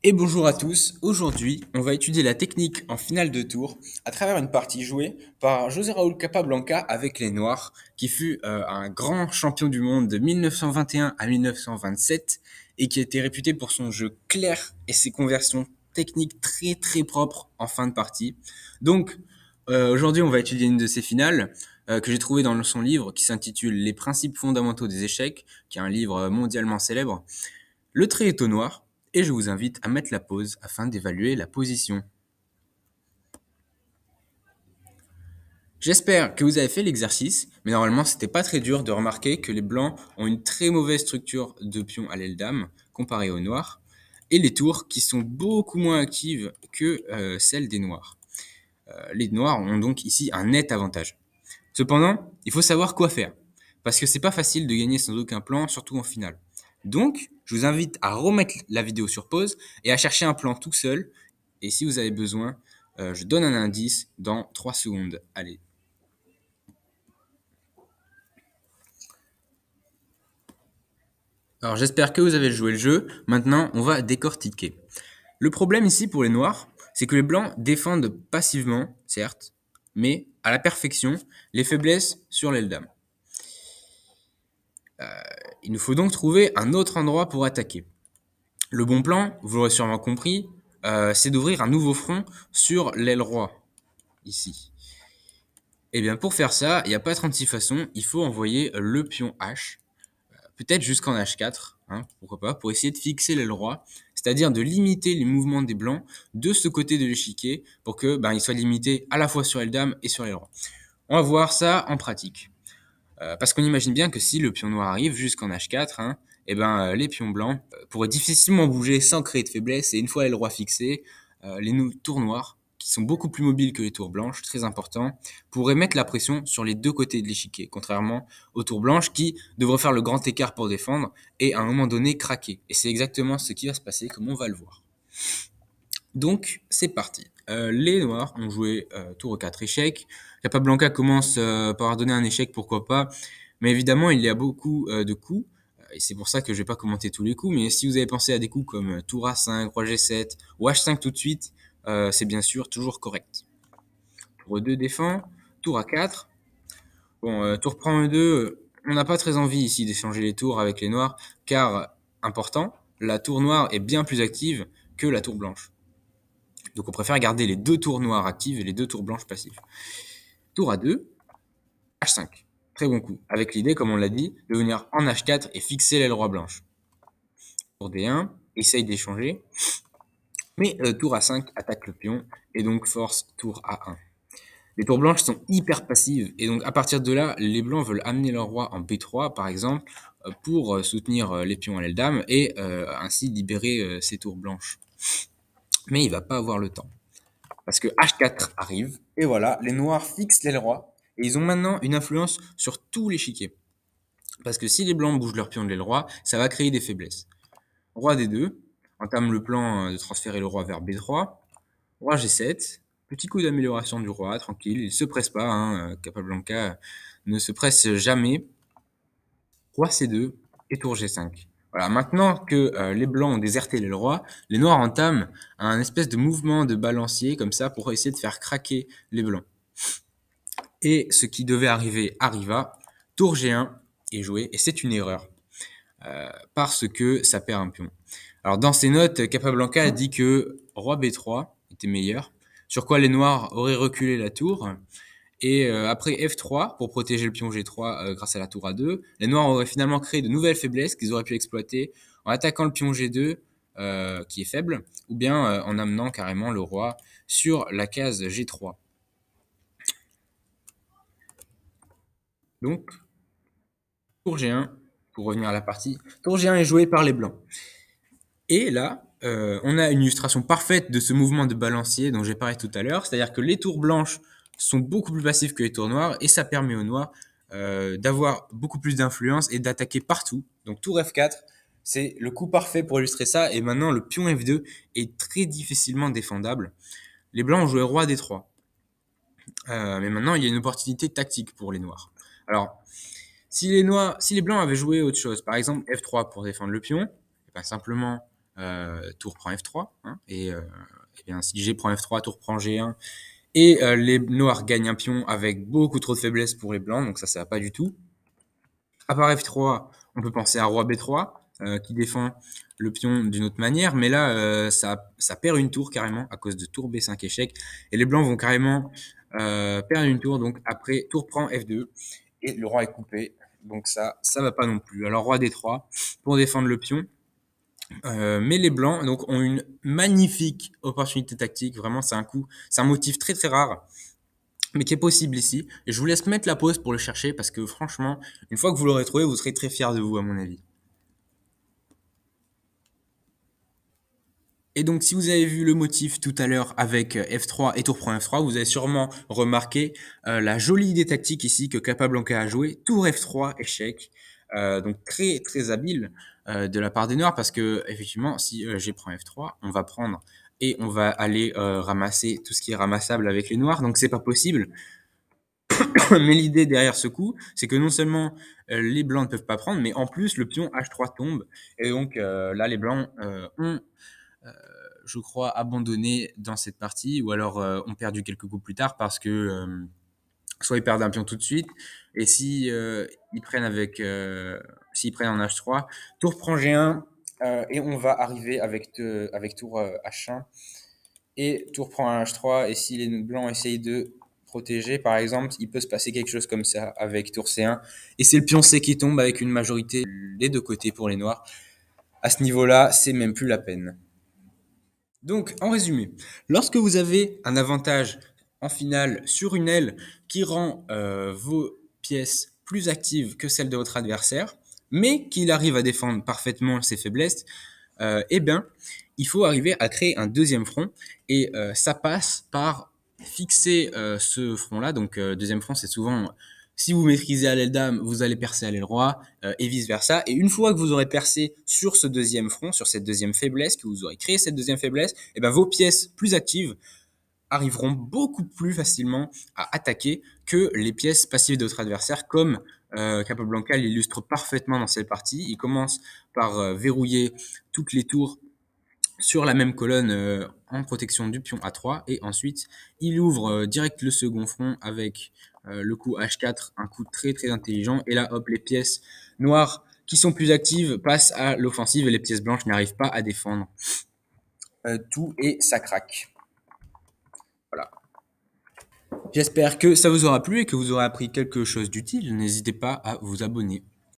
Et bonjour à tous, aujourd'hui on va étudier la technique en finale de tour à travers une partie jouée par José Raúl Capablanca avec les Noirs, qui fut un grand champion du monde de 1921 à 1927 et qui était réputé pour son jeu clair et ses conversions techniques très très propres en fin de partie. Donc aujourd'hui on va étudier une de ces finales que j'ai trouvé dans son livre qui s'intitule Les principes fondamentaux des échecs, qui est un livre mondialement célèbre. Le trait est au noir et je vous invite à mettre la pause afin d'évaluer la position. J'espère que vous avez fait l'exercice, mais normalement c'était pas très dur de remarquer que les blancs ont une très mauvaise structure de pion à l'aile dame comparée aux noirs, et les tours qui sont beaucoup moins actives que celles des noirs. Les noirs ont donc ici un net avantage. Cependant, il faut savoir quoi faire, parce que c'est pas facile de gagner sans aucun plan, surtout en finale. Donc, je vous invite à remettre la vidéo sur pause et à chercher un plan tout seul. Et si vous avez besoin, je donne un indice dans 3 secondes. Allez. Alors, j'espère que vous avez joué le jeu. Maintenant, on va décortiquer. Le problème ici pour les noirs, c'est que les blancs défendent passivement, certes, mais à la perfection, les faiblesses sur l'aile dame. Il nous faut donc trouver un autre endroit pour attaquer. Le bon plan, vous l'aurez sûrement compris, c'est d'ouvrir un nouveau front sur l'aile roi, ici. Et bien pour faire ça, il n'y a pas 36 façons, il faut envoyer le pion H, peut-être jusqu'en H4, hein, pourquoi pas, pour essayer de fixer l'aile roi, c'est-à-dire de limiter les mouvements des blancs de ce côté de l'échiquier, pour que il soit limité à la fois sur l'aile dame et sur l'aile roi. On va voir ça en pratique. Parce qu'on imagine bien que si le pion noir arrive jusqu'en H4, hein, les pions blancs pourraient difficilement bouger sans créer de faiblesse. Et une fois les rois fixés, les tours noirs, qui sont beaucoup plus mobiles que les tours blanches, très important, pourraient mettre la pression sur les deux côtés de l'échiquier, contrairement aux tours blanches qui devraient faire le grand écart pour défendre et à un moment donné craquer. Et c'est exactement ce qui va se passer, comme on va le voir. Donc, c'est parti. Les noirs ont joué tour 4 échecs. Capablanca commence par donner un échec, pourquoi pas. Mais évidemment, il y a beaucoup de coups. Et c'est pour ça que je vais pas commenter tous les coups. Mais si vous avez pensé à des coups comme tour A5, roi G7 ou H5 tout de suite, c'est bien sûr toujours correct. Tour E2 défend. Tour A4. Bon, tour prend E2. On n'a pas très envie ici d'échanger les tours avec les noirs. Car, important, la tour noire est bien plus active que la tour blanche. Donc on préfère garder les deux tours noires actives et les deux tours blanches passives. Tour A2, H5. Très bon coup. Avec l'idée, comme on l'a dit, de venir en H4 et fixer l'aile roi blanche. Tour D1, essaye d'échanger. Mais tour A5 attaque le pion et donc force tour A1. Les tours blanches sont hyper passives et donc à partir de là, les blancs veulent amener leur roi en B3 par exemple pour soutenir les pions à l'aile dame et ainsi libérer ces tours blanches. Mais il va pas avoir le temps. Parce que H4 arrive, et voilà, les noirs fixent l'aile roi, et ils ont maintenant une influence sur tout l'échiquier. Parce que si les blancs bougent leur pion de l'aile roi, ça va créer des faiblesses. Roi D2, entame le plan de transférer le roi vers B3. Roi G7, petit coup d'amélioration du roi, tranquille, il se presse pas, hein, Capablanca ne se presse jamais. Roi C2 et tour G5. Voilà, maintenant que les blancs ont déserté le roi, les noirs entament un espèce de mouvement de balancier comme ça pour essayer de faire craquer les blancs. Et ce qui devait arriver arriva. Tour G1 est joué et c'est une erreur parce que ça perd un pion. Alors dans ses notes, Capablanca a dit que roi B3 était meilleur, sur quoi les noirs auraient reculé la tour. Et après F3, pour protéger le pion G3 grâce à la tour A2, les noirs auraient finalement créé de nouvelles faiblesses qu'ils auraient pu exploiter en attaquant le pion G2, qui est faible, ou bien en amenant carrément le roi sur la case G3. Donc, tour G1, pour revenir à la partie, tour G1 est joué par les blancs. Et là, on a une illustration parfaite de ce mouvement de balancier dont j'ai parlé tout à l'heure, c'est-à-dire que les tours blanches sont beaucoup plus passifs que les tours noirs, et ça permet aux noirs d'avoir beaucoup plus d'influence et d'attaquer partout. Donc tour F4, c'est le coup parfait pour illustrer ça, et maintenant le pion F2 est très difficilement défendable. Les blancs ont joué roi D3, mais maintenant il y a une opportunité tactique pour les noirs. Alors, si les blancs avaient joué autre chose, par exemple F3 pour défendre le pion, et pas simplement tour prend F3, hein, et bien, si G prend F3, tour prend G1, et les noirs gagnent un pion avec beaucoup trop de faiblesse pour les blancs, donc ça va pas du tout. À part F3, on peut penser à roi B3, qui défend le pion d'une autre manière, mais là, ça perd une tour carrément à cause de tour B5 échec, et les blancs vont carrément perdre une tour, donc après tour prend F2, et le roi est coupé, donc ça va pas non plus. Alors roi D3 pour défendre le pion, mais les blancs donc ont une magnifique opportunité tactique, vraiment c'est un motif très très rare, mais qui est possible ici. Et je vous laisse mettre la pause pour le chercher parce que franchement, une fois que vous l'aurez trouvé, vous serez très fiers de vous à mon avis. Et donc, si vous avez vu le motif tout à l'heure avec F3 et tour prend F3, vous avez sûrement remarqué la jolie idée tactique ici que Capablanca a joué. Tour F3, échec. Donc, très, très habile de la part des Noirs parce que, effectivement, si G prend F3, on va prendre et on va aller ramasser tout ce qui est ramassable avec les Noirs. Donc, c'est pas possible. Mais l'idée derrière ce coup, c'est que non seulement les Blancs ne peuvent pas prendre, mais en plus, le pion H3 tombe. Et donc, là, les Blancs ont je crois, abandonné dans cette partie, ou alors ont perdu quelques coups plus tard parce que soit ils perdent un pion tout de suite, et si ils prennent s'ils prennent en H3, tour prend G1, et on va arriver avec tour H1, et tour prend un H3, et si les blancs essayent de protéger, par exemple, il peut se passer quelque chose comme ça avec tour C1, et c'est le pion C qui tombe avec une majorité des deux côtés pour les noirs. À ce niveau-là, c'est même plus la peine. Donc, en résumé, lorsque vous avez un avantage en finale sur une aile qui rend vos pièces plus actives que celles de votre adversaire, mais qu'il arrive à défendre parfaitement ses faiblesses, eh bien, il faut arriver à créer un deuxième front, et ça passe par fixer ce front-là. Donc, deuxième front, c'est souvent si vous maîtrisez à l'aile dame, vous allez percer à l'aile roi, et vice-versa. Et une fois que vous aurez percé sur ce deuxième front, sur cette deuxième faiblesse, que vous aurez créé cette deuxième faiblesse, et ben vos pièces plus actives arriveront beaucoup plus facilement à attaquer que les pièces passives de votre adversaire, comme Capablanca l'illustre parfaitement dans cette partie. Il commence par verrouiller toutes les tours sur la même colonne en protection du pion A3, et ensuite il ouvre direct le second front avec le coup H4, un coup très très intelligent, et là hop, les pièces noires qui sont plus actives passent à l'offensive et les pièces blanches n'arrivent pas à défendre tout, et ça craque. Voilà. J'espère que ça vous aura plu et que vous aurez appris quelque chose d'utile. N'hésitez pas à vous abonner.